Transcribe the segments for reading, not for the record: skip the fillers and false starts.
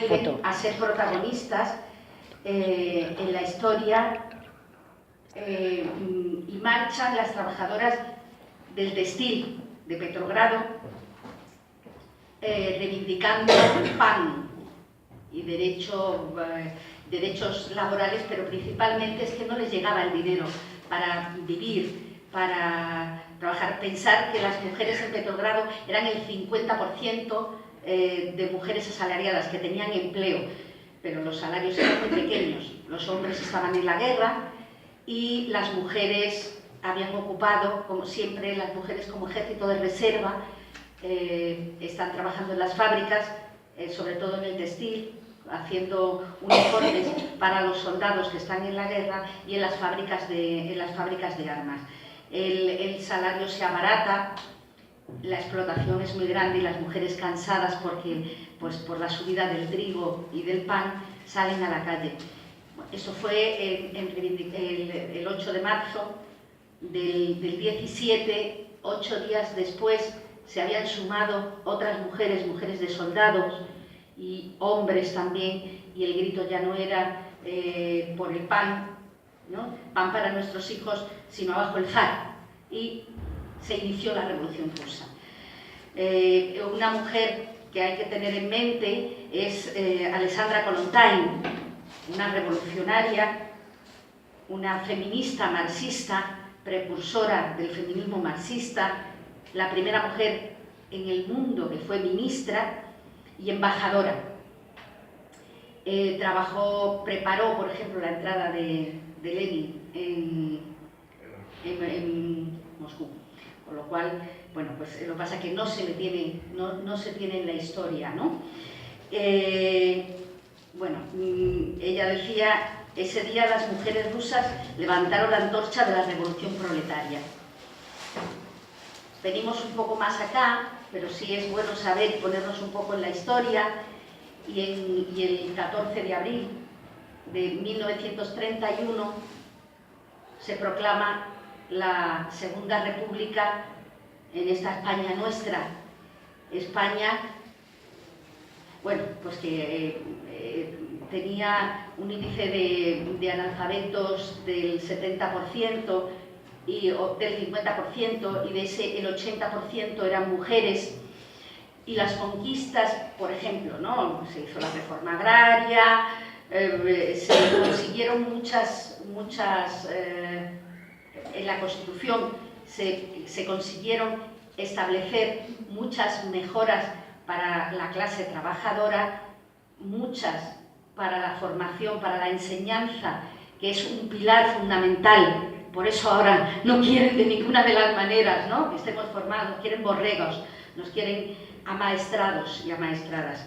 vuelven a ser protagonistas en la historia y marchan las trabajadoras del textil de Petrogrado reivindicando el pan y derechos laborales, pero principalmente es que no les llegaba el dinero para vivir, para trabajar. Pensar que las mujeres en Petrogrado eran el 50% de mujeres asalariadas que tenían empleo, pero los salarios eran muy pequeños. Los hombres estaban en la guerra y las mujeres habían ocupado, como siempre, las mujeres como ejército de reserva, están trabajando en las fábricas, sobre todo en el textil, haciendo uniformes para los soldados que están en la guerra y en las fábricas de armas. El salario se abarata, la explotación es muy grande y las mujeres cansadas porque, pues, por la subida del trigo y del pan salen a la calle. Eso fue el 8 de marzo del 17, 8 días después se habían sumado otras mujeres, mujeres de soldados y hombres también, y el grito ya no era por el pan, ¿no? Pan para nuestros hijos, sino abajo el zar. Y se inició la Revolución Rusa. Una mujer que hay que tener en mente es Alexandra Kollontai, una revolucionaria, una feminista marxista, precursora del feminismo marxista, la primera mujer en el mundo que fue ministra y embajadora. Preparó, por ejemplo, la entrada de Lenin en Moscú, con lo cual, bueno, pues lo que pasa es que no se tiene en la historia, ¿no? Bueno, ella decía, ese día las mujeres rusas levantaron la antorcha de la revolución proletaria. Venimos un poco más acá, pero sí es bueno saber y ponernos un poco en la historia, y el 14 de abril de 1931 se proclama la Segunda República en esta España nuestra. España, bueno, pues que tenía un índice de analfabetos del 70% y del 50%, y de ese el 80% eran mujeres. Y las conquistas, por ejemplo, ¿no? Se hizo la reforma agraria, se consiguieron muchas en la Constitución se consiguieron establecer muchas mejoras para la clase trabajadora, muchas para la formación, para la enseñanza, que es un pilar fundamental. Por eso ahora no quieren de ninguna de las maneras, ¿no?, que estemos formados, nos quieren borregos, nos quieren amaestrados y amaestradas.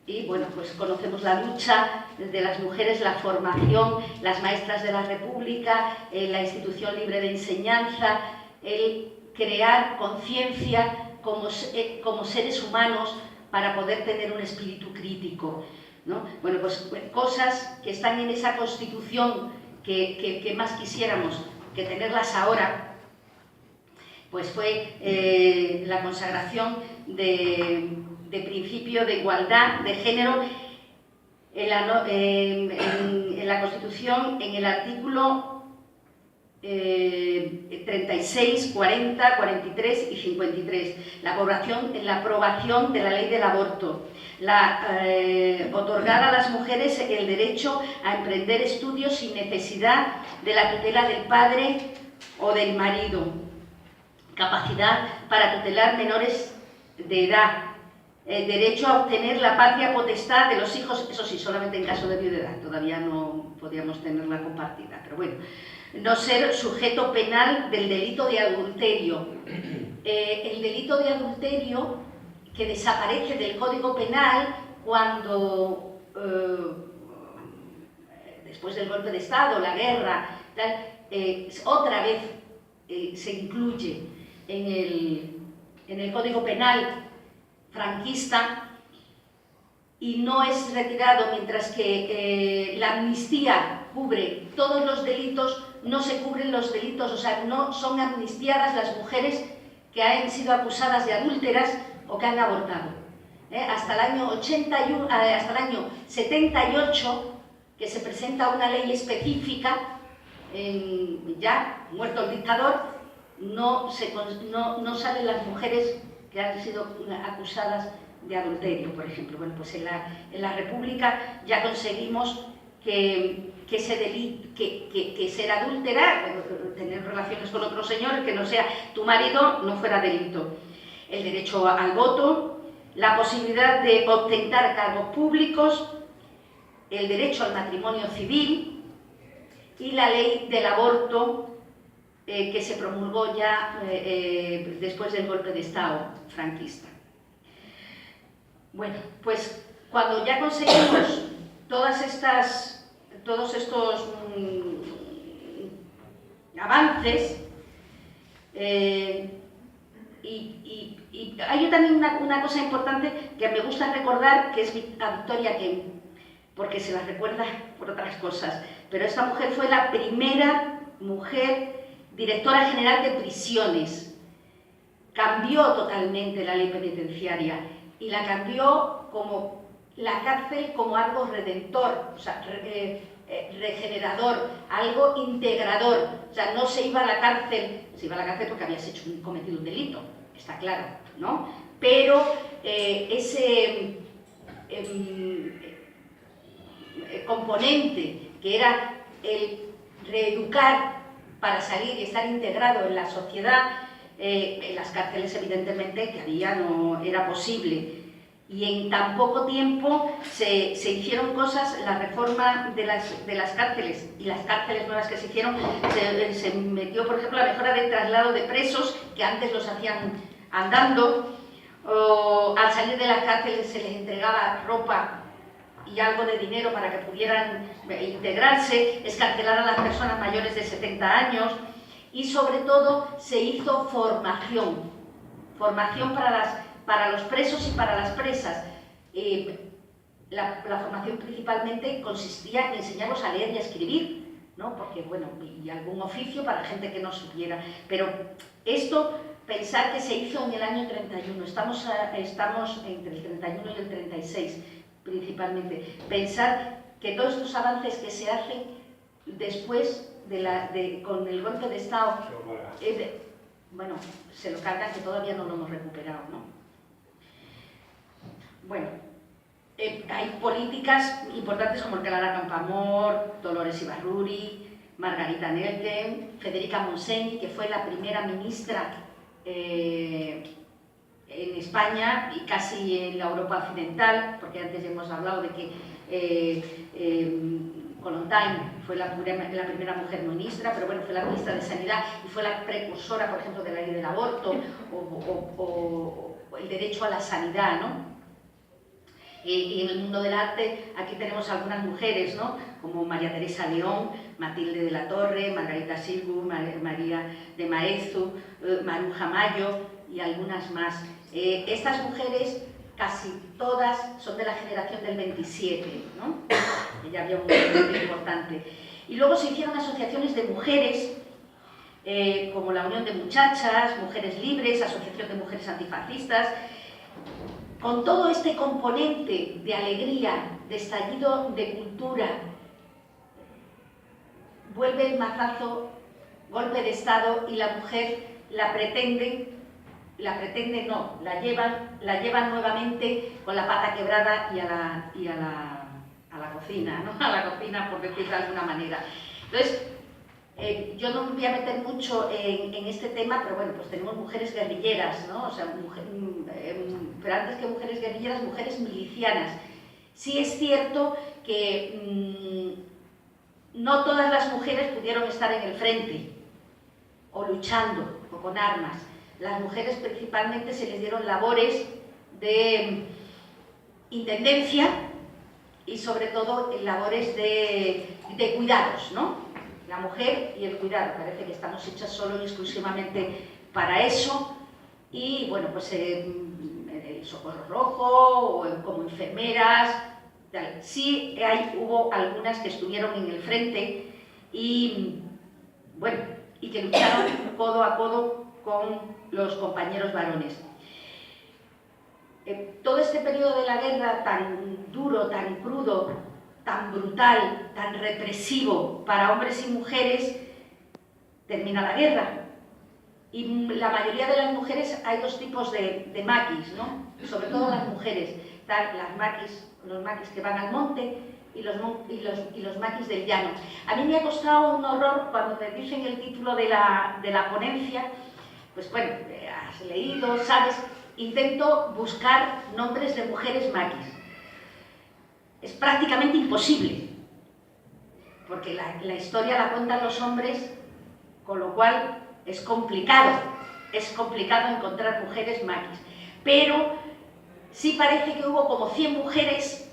Y bueno, pues conocemos la lucha de las mujeres, la formación, las maestras de la República, la institución libre de enseñanza, el crear conciencia como seres humanos para poder tener un espíritu crítico, ¿no? Bueno, pues cosas que están en esa Constitución que más quisiéramos que tenerlas ahora, pues fue la consagración de principio de igualdad de género en la Constitución, en el artículo 36, 40, 43 y 53, la aprobación de la ley del aborto, otorgar a las mujeres el derecho a emprender estudios sin necesidad de la tutela del padre o del marido, capacidad para tutelar menores de edad, derecho a obtener la patria potestad de los hijos, eso sí, solamente en caso de viudedad, todavía no podíamos tenerla compartida, pero bueno, no ser sujeto penal del delito de adulterio. El delito de adulterio, que desaparece del Código Penal cuando, después del golpe de Estado, la guerra, tal, otra vez se incluye en el Código Penal franquista y no es retirado, mientras que la amnistía cubre todos los delitos, no se cubren los delitos, o sea, no son amnistiadas las mujeres que han sido acusadas de adúlteras o que han abortado. hasta el año 81, hasta el año 78, que se presenta una ley específica, ya muerto el dictador, no salen las mujeres que han sido acusadas de adulterio, por ejemplo. Bueno, pues en la República ya conseguimos que ser adúltera, tener relaciones con otro señor, que no sea tu marido, no fuera delito. El derecho al voto, la posibilidad de ostentar cargos públicos, el derecho al matrimonio civil y la ley del aborto, que se promulgó ya después del golpe de Estado franquista. Bueno, pues cuando ya conseguimos todos estos avances, y hay también una cosa importante que me gusta recordar, que es a Victoria Kent, porque se la recuerda por otras cosas, pero esta mujer fue la primera mujer directora general de prisiones. Cambió totalmente la ley penitenciaria y la cambió como la cárcel como algo redentor, o sea, regenerador, algo integrador. O sea, no se iba a la cárcel, se iba a la cárcel porque habías cometido un delito, está claro, ¿no? Pero ese componente que era el reeducar para salir y estar integrado en la sociedad, en las cárceles evidentemente que había no era posible. Y en tan poco tiempo se hicieron cosas, la reforma de las cárceles y las cárceles nuevas que se hicieron, se metió, por ejemplo, la mejora del traslado de presos, que antes los hacían andando, o al salir de las cárceles se les entregaba ropa y algo de dinero para que pudieran integrarse, excarcelar a las personas mayores de 70 años y sobre todo se hizo formación para los presos y para las presas. La formación principalmente consistía en enseñarlos a leer y a escribir, ¿no? Porque, bueno, y algún oficio para gente que no supiera, pero esto, pensar que se hizo en el año 31, estamos entre el 31 y el 36, principalmente. Pensar que todos estos avances que se hacen después con el golpe de Estado, bueno, se lo cargan, que todavía no lo hemos recuperado, ¿no? Bueno, hay políticas importantes como Clara Campoamor, Dolores Ibarruri, Margarita Nelken, Federica Montseny, que fue la primera ministra en España y casi en la Europa occidental, porque antes ya hemos hablado de que Kollontai fue la primera mujer ministra, pero bueno, fue la ministra de Sanidad y fue la precursora, por ejemplo, de la ley del aborto o el derecho a la sanidad, ¿no? Y en el mundo del arte, aquí tenemos algunas mujeres, ¿no? Como María Teresa León, Matilde de la Torre, Margarita Xirgu, María de Maeztu, Maruja Mayo y algunas más. Estas mujeres, casi todas, son de la generación del 27, ¿no? Ya había un movimiento importante. Y luego se hicieron asociaciones de mujeres, como la Unión de Muchachas, Mujeres Libres, Asociación de Mujeres Antifascistas. Con todo este componente de alegría, de estallido de cultura, vuelve el mazazo, golpe de Estado, y la mujer la llevan nuevamente con la pata quebrada y a la cocina, ¿no? A la cocina, por decirlo de alguna manera. Entonces, yo no me voy a meter mucho en este tema, pero bueno, pues tenemos mujeres guerrilleras, ¿no? O sea, pero antes que mujeres guerrilleras, mujeres milicianas. Sí es cierto que no todas las mujeres pudieron estar en el frente, o luchando, o con armas. Las mujeres principalmente se les dieron labores de intendencia y sobre todo labores de cuidados, ¿no? La mujer y el cuidado, parece que estamos hechas solo y exclusivamente para eso. Y bueno, pues el Socorro Rojo, o como enfermeras, tal. Sí hubo algunas que estuvieron en el frente y, bueno, y que lucharon codo a codo con los compañeros varones. todo este periodo de la guerra tan duro, tan crudo, tan brutal, tan represivo para hombres y mujeres, termina la guerra. Y la mayoría de las mujeres, hay dos tipos de maquis, ¿no? Sobre todo las mujeres. Están las maquis, los maquis que van al monte y los maquis del llano. A mí me ha costado un horror cuando me dicen el título de la ponencia, pues bueno, has leído, sabes, intento buscar nombres de mujeres maquis. Es prácticamente imposible, porque la historia la cuentan los hombres, con lo cual es complicado encontrar mujeres maquis. Pero sí parece que hubo como 100 mujeres,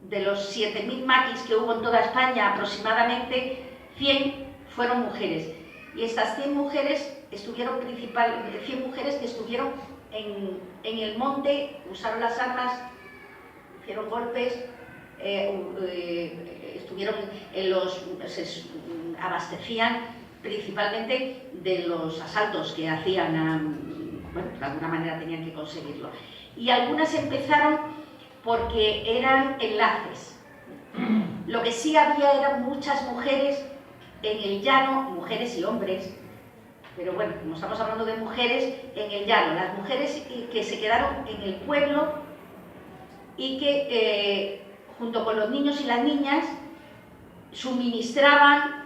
de los 7.000 maquis que hubo en toda España, aproximadamente 100 fueron mujeres. Y estas 100 mujeres estuvieron 100 mujeres que estuvieron en el monte, usaron las armas, hicieron golpes, estuvieron se abastecían principalmente de los asaltos que hacían, bueno, de alguna manera tenían que conseguirlo. Y algunas empezaron porque eran enlaces. Lo que sí había eran muchas mujeres en el llano, mujeres y hombres, pero bueno, como estamos hablando de mujeres, en el llano, las mujeres que se quedaron en el pueblo y que junto con los niños y las niñas suministraban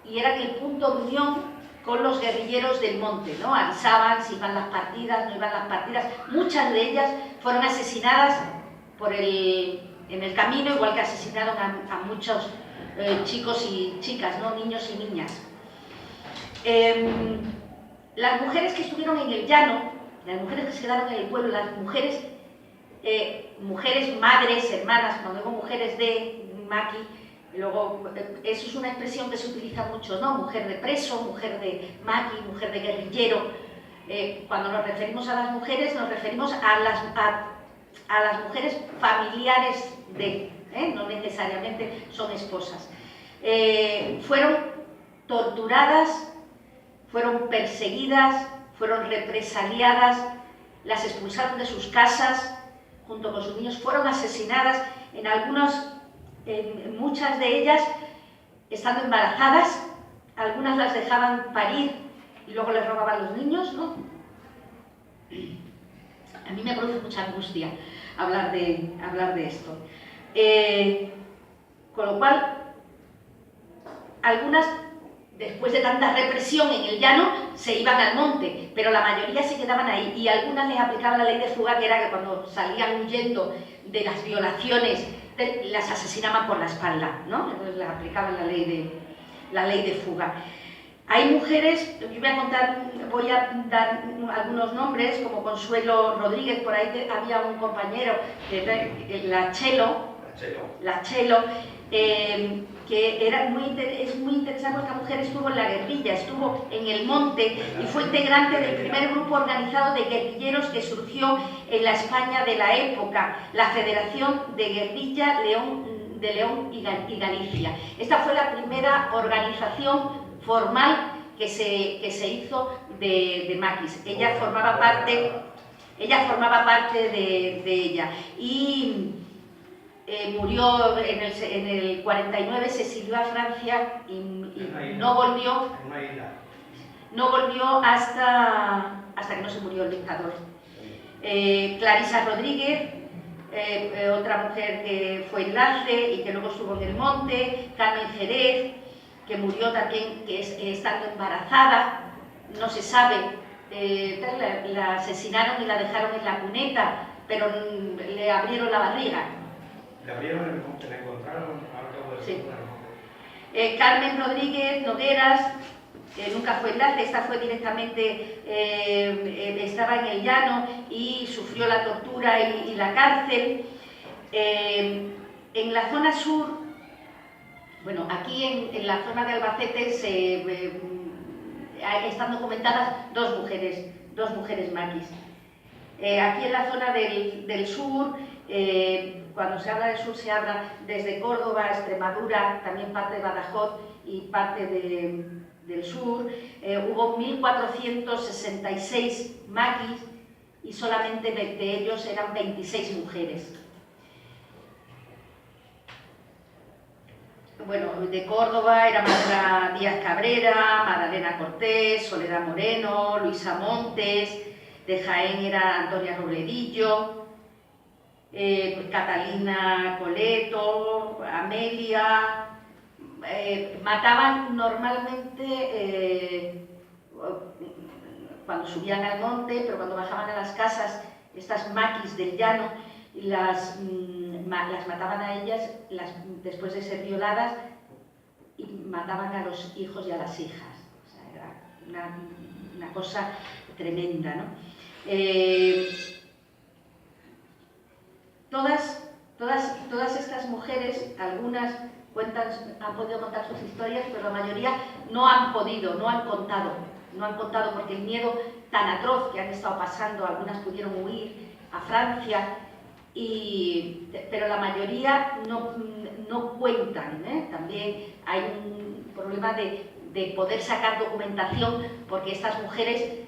y eran el punto de unión con los guerrilleros del monte, ¿no? Avisaban si iban las partidas, no iban las partidas. Muchas de ellas fueron asesinadas en el camino, igual que asesinaron a muchos chicos y chicas, ¿no? Niños y niñas. Las mujeres que estuvieron en el llano, las mujeres que se quedaron en el pueblo, las mujeres, madres, hermanas, cuando digo mujeres de maqui, luego, eso es una expresión que se utiliza mucho, ¿no? Mujer de preso, mujer de maqui, mujer de guerrillero. Cuando nos referimos a las mujeres, nos referimos a las mujeres familiares de, no necesariamente son esposas. Fueron torturadas, fueron perseguidas, fueron represaliadas, las expulsaron de sus casas junto con sus niños, fueron asesinadas, en muchas de ellas estando embarazadas, algunas las dejaban parir y luego les robaban los niños, ¿no? A mí me produce mucha angustia hablar de esto. Con lo cual, algunas, después de tanta represión en el llano, se iban al monte, pero la mayoría se quedaban ahí y algunas les aplicaban la ley de fuga, que era que cuando salían huyendo de las violaciones, las asesinaban por la espalda, ¿no? Entonces les aplicaban la ley de fuga. Hay mujeres, yo voy a dar algunos nombres, como Consuelo Rodríguez, por ahí había un compañero, la Chelo, que es muy interesante. Esta mujer estuvo en la guerrilla, estuvo en el monte y fue integrante del primer grupo organizado de guerrilleros que surgió en la España de la época, la Federación de Guerrilla de León y Galicia. Esta fue la primera organización formal que se hizo de maquis. Ella formaba parte de ella y murió en el 49, se exilió a Francia y no volvió hasta que no se murió el dictador. Clarisa Rodríguez, otra mujer que fue enlace y que luego estuvo en el monte. Carmen Jerez, que murió también estando embarazada, no se sabe, la asesinaron y la dejaron en la cuneta, pero le abrieron la barriga. ¿Le abrieron el monte? ¿La encontraron al cabo del Sí. Carmen Rodríguez Nogueras, nunca fue enlace, esta fue directamente, estaba en el llano y sufrió la tortura y la cárcel. En la zona sur, bueno, aquí en la zona de Albacete están documentadas dos mujeres maquis. Aquí en la zona del sur, cuando se habla del sur se habla desde Córdoba, Extremadura, también parte de Badajoz y parte del sur. Hubo 1466 maquis y solamente de ellos eran 26 mujeres. Bueno, de Córdoba era Manuela Díaz Cabrera, Magdalena Cortés, Soledad Moreno, Luisa Montes. De Jaén era Antonia Robledillo, Catalina Coleto, Amelia. Mataban normalmente cuando subían al monte, pero cuando bajaban a las casas, estas maquis del llano, las mataban a ellas después de ser violadas, y mataban a los hijos y a las hijas. O sea, era una cosa tremenda, ¿no? Todas estas mujeres, algunas han podido contar sus historias, pero la mayoría no han contado porque el miedo tan atroz que han estado pasando, algunas pudieron huir a Francia, pero la mayoría no cuentan, ¿eh? También hay un problema de poder sacar documentación, porque estas mujeres,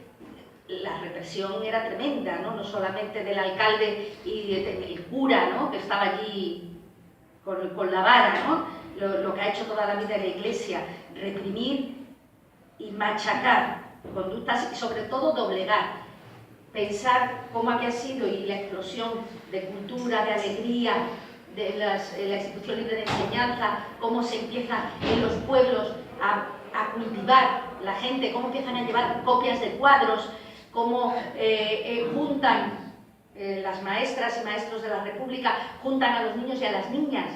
la represión era tremenda, ¿no? No solamente del alcalde y del cura, ¿no?, que estaba allí con la vara, ¿no? Lo que ha hecho toda la vida la Iglesia, reprimir y machacar conductas y sobre todo doblegar. Pensar cómo había sido y la explosión de cultura, de alegría, de la institución libre de enseñanza, cómo se empieza en los pueblos a cultivar la gente, cómo empiezan a llevar copias de cuadros, cómo juntan las maestras y maestros de la República, juntan a los niños y a las niñas,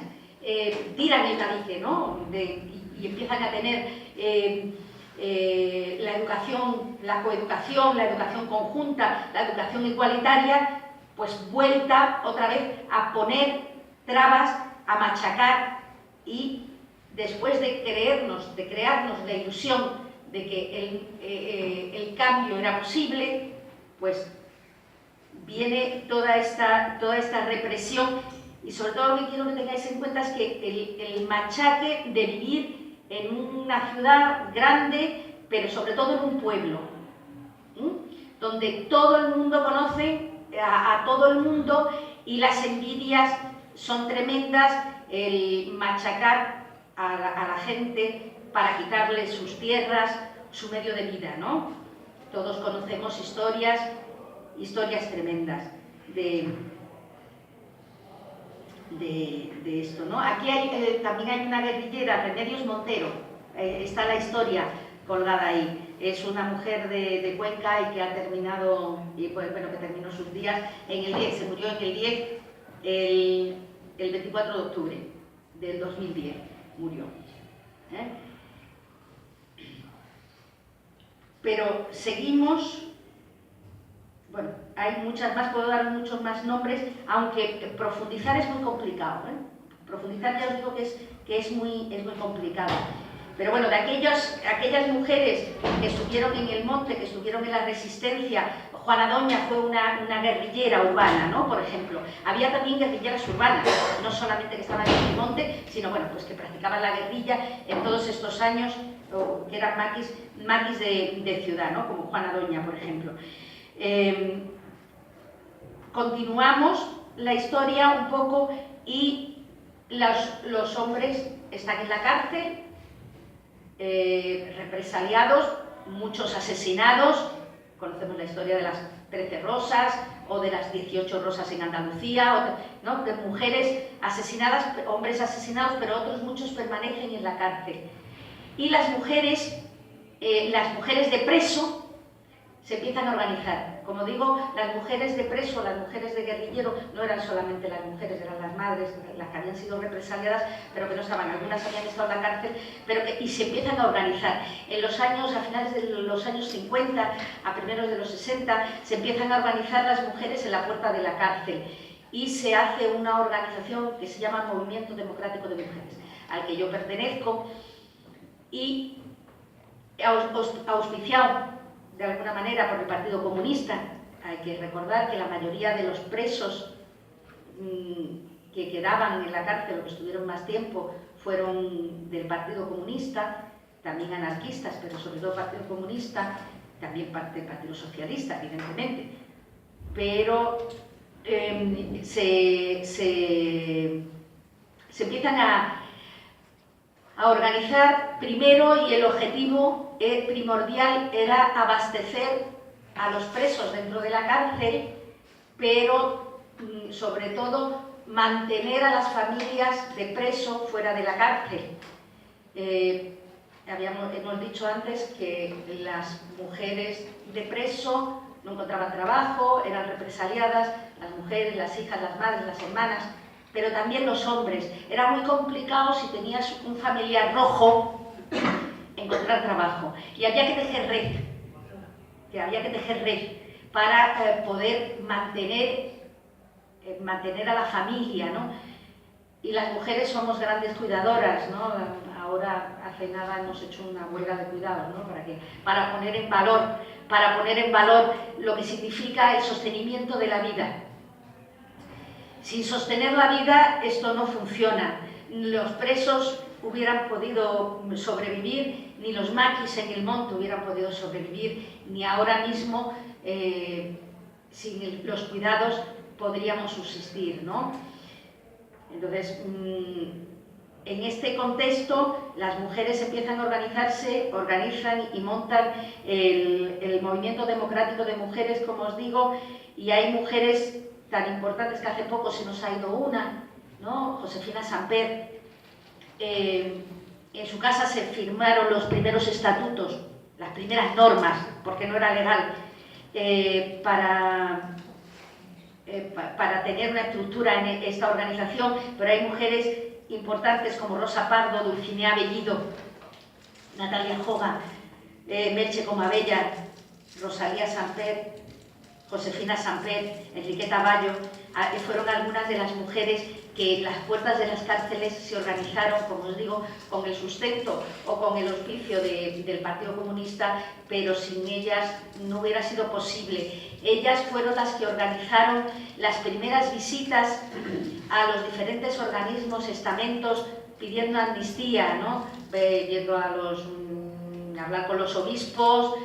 tiran el tabique, ¿no? Y empiezan a tener la educación, la coeducación, la educación conjunta, la educación igualitaria, pues vuelta otra vez a poner trabas, a machacar, y después de crearnos la ilusión de que el cambio era posible, pues viene toda esta represión. Y sobre todo lo que quiero que tengáis en cuenta es que el machaque de vivir en una ciudad grande, pero sobre todo en un pueblo, donde todo el mundo conoce a todo el mundo, y las envidias son tremendas, el machacar a la gente para quitarle sus tierras, su medio de vida, ¿no? Todos conocemos historias tremendas de esto, ¿no? Aquí también hay una guerrillera, Remedios Montero, está la historia colgada ahí. Es una mujer de Cuenca y que ha terminado, que terminó sus días en el 10, se murió en el 10, el 24 de octubre del 2010, murió. Pero seguimos. Bueno, hay muchas más, puedo dar muchos más nombres, aunque profundizar es muy complicado, ¿eh? Profundizar ya os digo que es muy complicado. Pero bueno, de aquellas mujeres que estuvieron en el monte, que estuvieron en la resistencia, Juana Doña fue una guerrillera urbana, ¿no? Por ejemplo. Había también guerrilleras urbanas, no solamente que estaban en el monte, sino bueno, pues que practicaban la guerrilla en todos estos años, que eran maquis de ciudad, ¿no? Como Juana Doña, por ejemplo. Continuamos la historia un poco y los hombres están en la cárcel, represaliados, muchos asesinados. Conocemos la historia de las 13 rosas o de las 18 rosas en Andalucía, ¿no? De mujeres asesinadas, hombres asesinados, pero otros muchos permanecen en la cárcel. Y las mujeres de preso se empiezan a organizar. Como digo, las mujeres de preso, las mujeres de guerrillero, no eran solamente las mujeres, eran las madres, las que habían sido represaliadas, pero que no estaban, algunas habían estado en la cárcel, y se empiezan a organizar. A finales de los años 50, a primeros de los 60, se empiezan a organizar las mujeres en la puerta de la cárcel, y se hace una organización que se llama Movimiento Democrático de Mujeres, al que yo pertenezco, y auspiciado de alguna manera por el Partido Comunista. Hay que recordar que la mayoría de los presos que quedaban en la cárcel o que estuvieron más tiempo fueron del Partido Comunista, también anarquistas, pero sobre todo Partido Comunista, también parte del Partido Socialista, evidentemente. pero se empiezan a organizar primero, y el objetivo primordial era abastecer a los presos dentro de la cárcel, pero sobre todo mantener a las familias de preso fuera de la cárcel. Hemos dicho antes que las mujeres de preso no encontraban trabajo, eran represaliadas, las mujeres, las hijas, las madres, las hermanas, pero también los hombres. Era muy complicado si tenías un familiar rojo encontrar trabajo, y había que tejer red, para poder mantener a la familia, ¿no? Y las mujeres somos grandes cuidadoras, ¿no? Ahora, hace nada, hemos hecho una huelga de cuidados, ¿no? Para poner en valor lo que significa el sostenimiento de la vida. Sin sostener la vida, esto no funciona. Los presos hubieran podido sobrevivir, ni los maquis en el monte hubieran podido sobrevivir, ni ahora mismo, sin los cuidados, podríamos subsistir, ¿no? Entonces, en este contexto, las mujeres empiezan a organizan y montan el movimiento democrático de mujeres, como os digo, y hay mujeres tan importantes que hace poco se nos ha ido una, ¿no? Josefina Samper. En su casa se firmaron los primeros estatutos, las primeras normas, porque no era legal, para tener una estructura en esta organización, pero hay mujeres importantes como Rosa Pardo, Dulcinea Bellido, Natalia Joga, Merche Comabella, Rosalía Samper, Josefina Samper, Enriqueta Bayo, fueron algunas de las mujeres que en las puertas de las cárceles se organizaron, como os digo, con el sustento o con el auspicio del Partido Comunista, pero sin ellas no hubiera sido posible. Ellas fueron las que organizaron las primeras visitas a los diferentes organismos, estamentos, pidiendo amnistía, ¿no? Yendo a hablar con los obispos,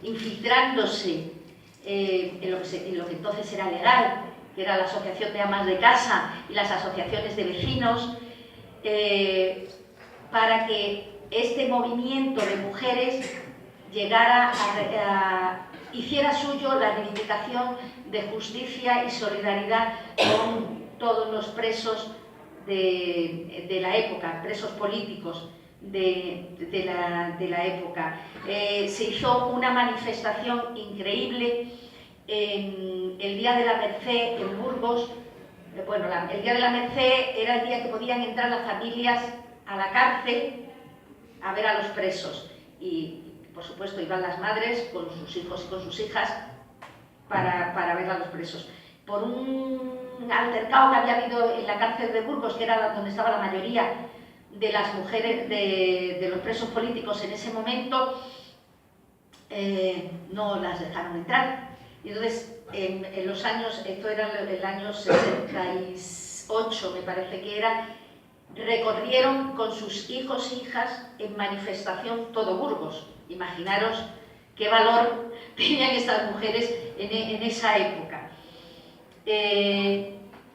infiltrándose en lo que entonces era legal, que era la Asociación de Amas de Casa y las asociaciones de vecinos, para que este movimiento de mujeres llegara hiciera suyo la reivindicación de justicia y solidaridad con todos los presos de la época, presos políticos de la época. Se hizo una manifestación increíble en el Día de la Merced en Burgos. Bueno, el Día de la Merced era el día que podían entrar las familias a la cárcel a ver a los presos, y por supuesto iban las madres con sus hijos y con sus hijas para ver a los presos. Por un altercado que había habido en la cárcel de Burgos, que era donde estaba la mayoría de las mujeres de los presos políticos en ese momento, no las dejaron entrar. Y entonces, en los años, esto era el año 68, me parece que era, recorrieron con sus hijos e hijas en manifestación todo Burgos. Imaginaros qué valor tenían estas mujeres en esa época.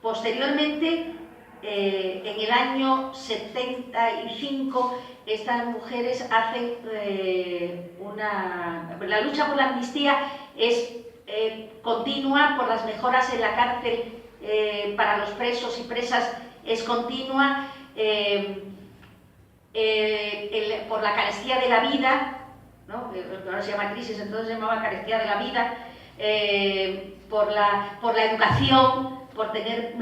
Posteriormente, en el año 75, estas mujeres hacen la lucha por la amnistía es continua, por las mejoras en la cárcel para los presos y presas es continua, por la carestía de la vida, ¿no? Ahora se llama crisis, entonces se llamaba carestía de la vida, por la educación, por tener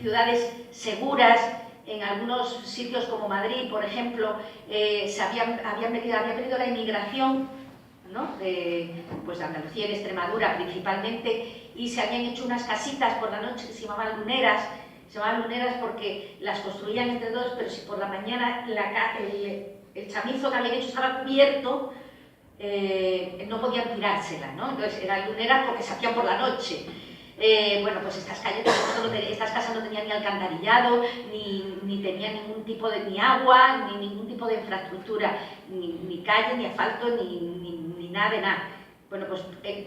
ciudades seguras. En algunos sitios como Madrid, por ejemplo, había venido la inmigración, ¿no? Pues de Andalucía y de Extremadura principalmente, y se habían hecho unas casitas por la noche que se llamaban luneras. Se llamaban luneras porque las construían entre todos, pero si por la mañana el chamizo que habían hecho estaba cubierto, no podían tirársela, ¿no? Entonces eran luneras porque se hacían por la noche. Bueno, pues estas casas no tenían ni alcantarillado, ni tenían ningún tipo de agua, ni ningún tipo de infraestructura, ni calle, ni asfalto, ni nada de nada. bueno, pues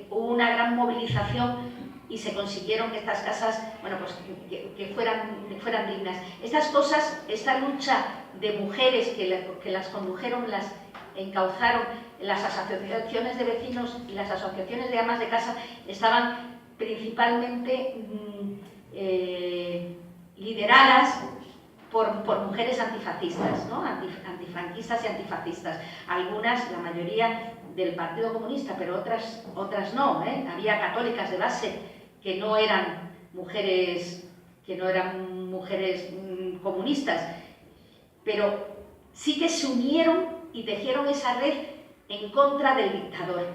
hubo una gran movilización y se consiguieron que estas casas, bueno, pues que fueran dignas. Estas cosas, esta lucha de mujeres que las condujeron, las encauzaron, las asociaciones de vecinos y las asociaciones de amas de casa estaban principalmente lideradas por mujeres antifascistas, ¿no? Antifranquistas y antifascistas. Algunas, la mayoría del Partido Comunista, pero otras no, ¿eh? Había católicas de base que no eran mujeres comunistas, pero sí que se unieron y tejieron esa red en contra del dictador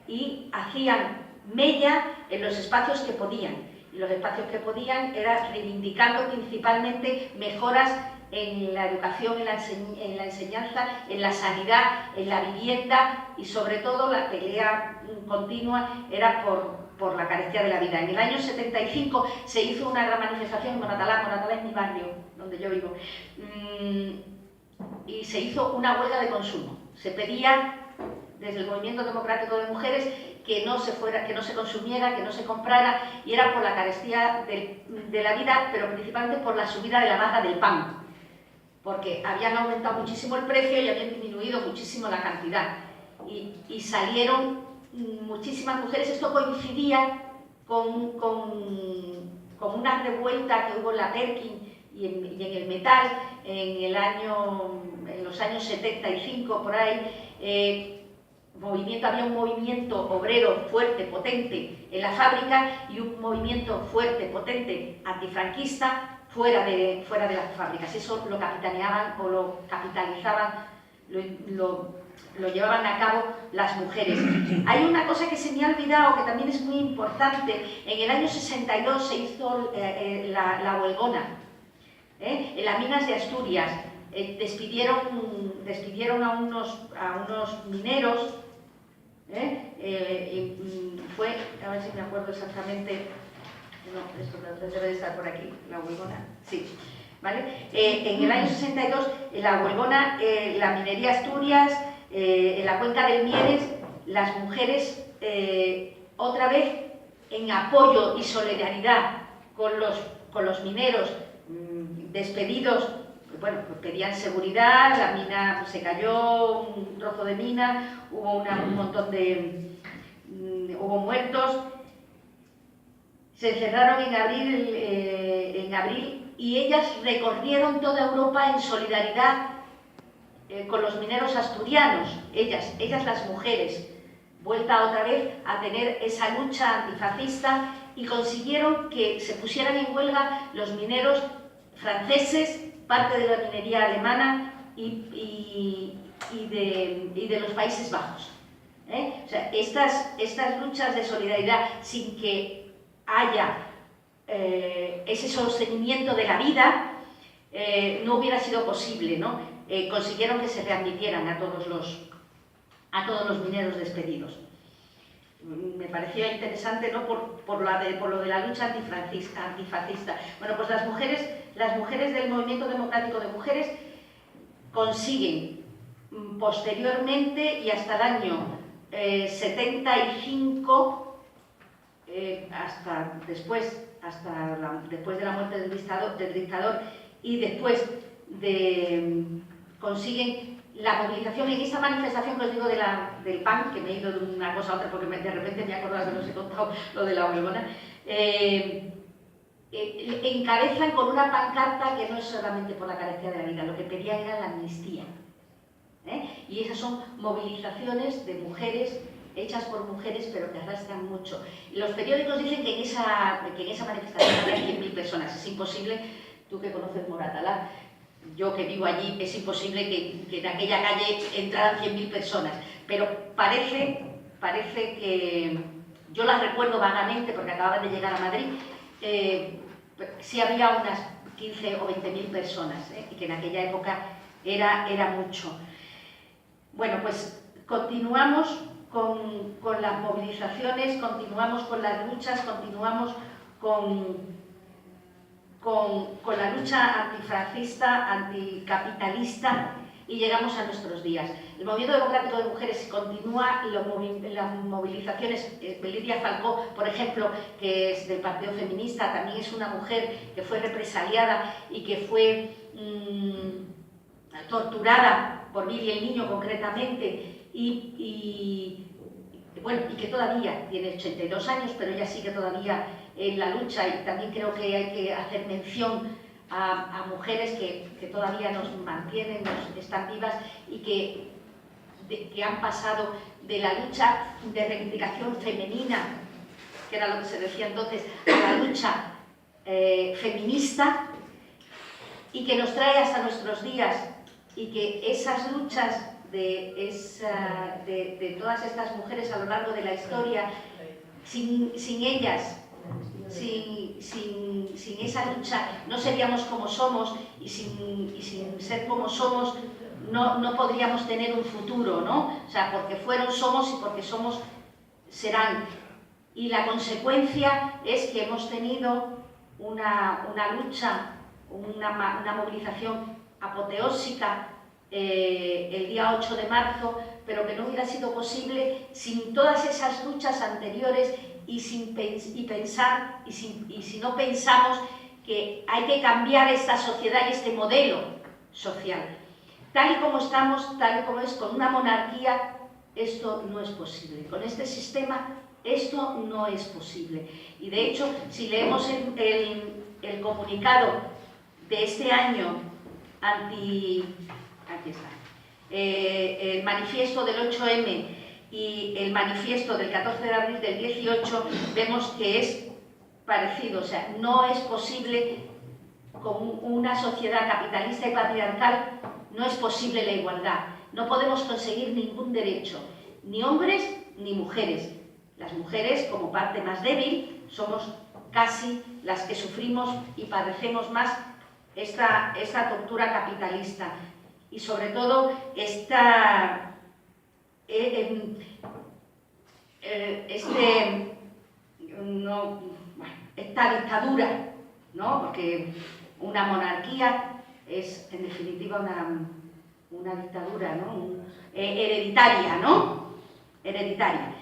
y hacían mella en los espacios que podían. Y los espacios que podían era reivindicando principalmente mejoras en la educación, en la enseñanza, en la sanidad, en la vivienda y sobre todo la pelea continua era por la carestía de la vida. En el año 75 se hizo una gran manifestación en Moratalá es mi barrio, donde yo vivo, y se hizo una huelga de consumo. Se pedía desde el Movimiento Democrático de Mujeres que no se consumiera, que no se comprara, y era por la carestía de la vida, pero principalmente por la subida de la barra del pan, porque habían aumentado muchísimo el precio y habían disminuido muchísimo la cantidad. Y salieron muchísimas mujeres. Esto coincidía con una revuelta que hubo en la Perkin y en el metal en los años 75, por ahí. Había un movimiento obrero fuerte, potente en la fábrica y un movimiento fuerte, potente, antifranquista fuera de las fábricas. Eso lo capitaneaban o lo capitalizaban, lo llevaban a cabo las mujeres. Hay una cosa que se me ha olvidado, que también es muy importante. En el año 62 se hizo la huelgona, en las minas de Asturias. Despidieron a unos mineros. Fue, a ver si me acuerdo exactamente, no, esto debe de estar por aquí, la huelgona, sí, ¿vale? En el año 62, la huelgona, la minería Asturias, en la cuenca del Mieres, las mujeres, otra vez, en apoyo y solidaridad con los mineros despedidos. Bueno, pues pedían seguridad, la mina se cayó, un trozo de mina, hubo un montón hubo muertos. Se encerraron en abril y ellas recorrieron toda Europa en solidaridad con los mineros asturianos, ellas las mujeres, vuelta otra vez a tener esa lucha antifascista, y consiguieron que se pusieran en huelga los mineros franceses, parte de la minería alemana y de los Países Bajos. O sea, estas luchas de solidaridad, sin que haya ese sostenimiento de la vida, no hubiera sido posible, ¿no? Consiguieron que se readmitieran a todos los mineros despedidos. Me parecía interesante, ¿no? por lo de la lucha antifascista. Bueno, pues las mujeres del Movimiento Democrático de Mujeres consiguen posteriormente y hasta el año 75, hasta después de la muerte del dictador y después consiguen la movilización. En esta manifestación que os digo del PAN, que me he ido de una cosa a otra porque de repente me he acordado que no os he contado lo de la huelgona, encabezan con una pancarta que no es solamente por la carestía de la vida, lo que pedían era la amnistía. Y esas son movilizaciones de mujeres, hechas por mujeres, pero que arrastran mucho. Los periódicos dicen que en esa manifestación había 100.000 personas. Es imposible, tú que conoces Moratalá, yo que vivo allí, es imposible que en aquella calle entraran 100.000 personas, pero parece que, yo las recuerdo vagamente porque acababan de llegar a Madrid, sí había unas 15 o 20.000 personas, y que en aquella época era mucho. Bueno, pues continuamos con las movilizaciones, continuamos con las luchas, continuamos con la lucha antifascista, anticapitalista, y llegamos a nuestros días. El Movimiento Democrático de Mujeres continúa las movilizaciones. Lidia Falcó, por ejemplo, que es del Partido Feminista, también es una mujer que fue represaliada y que fue torturada por Vivi el Niño concretamente y que todavía tiene 82 años, pero ella sigue todavía en la lucha, y también creo que hay que hacer mención a mujeres que todavía nos mantienen, están vivas y que han pasado de la lucha de reivindicación femenina, que era lo que se decía entonces, a la lucha feminista, y que nos trae hasta nuestros días, y que esas luchas de todas estas mujeres a lo largo de la historia, sin ellas, sin esa lucha, no seríamos como somos, y sin ser como somos no podríamos tener un futuro, ¿no? O sea, porque fueron, somos, y porque somos, serán. Y la consecuencia es que hemos tenido una lucha, una movilización apoteósica el día 8 de marzo, pero que no hubiera sido posible sin todas esas luchas anteriores y si no pensamos que hay que cambiar esta sociedad y este modelo social. Tal y como estamos, tal y como es, con una monarquía, esto no es posible. Con este sistema, esto no es posible. Y de hecho, si leemos el comunicado de este año aquí está, el manifiesto del 8M y el manifiesto del 14 de abril del 18, vemos que es parecido. O sea, no es posible, con una sociedad capitalista y patriarcal, no es posible la igualdad. No podemos conseguir ningún derecho, ni hombres ni mujeres. Las mujeres, como parte más débil, somos casi las que sufrimos y padecemos más esta tortura capitalista. Y sobre todo esta dictadura, ¿no? Porque una monarquía es, en definitiva, una dictadura, ¿no? Hereditaria, ¿no? Hereditaria.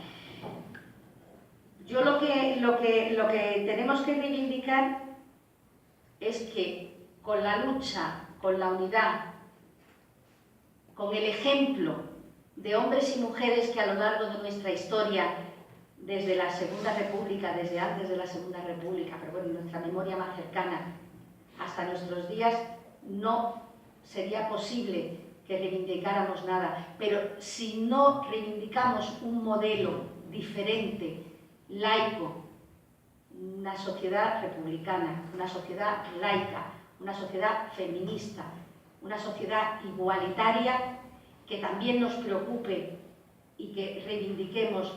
Yo lo que tenemos que reivindicar es que con la lucha, con la unidad, con el ejemplo de hombres y mujeres que a lo largo de nuestra historia, desde la Segunda República, desde antes de la Segunda República, pero bueno, nuestra memoria más cercana, hasta nuestros días, no sería posible que reivindicáramos nada. Pero si no reivindicamos un modelo diferente, laico, una sociedad republicana, una sociedad laica, una sociedad feminista, una sociedad igualitaria, que también nos preocupe y que reivindiquemos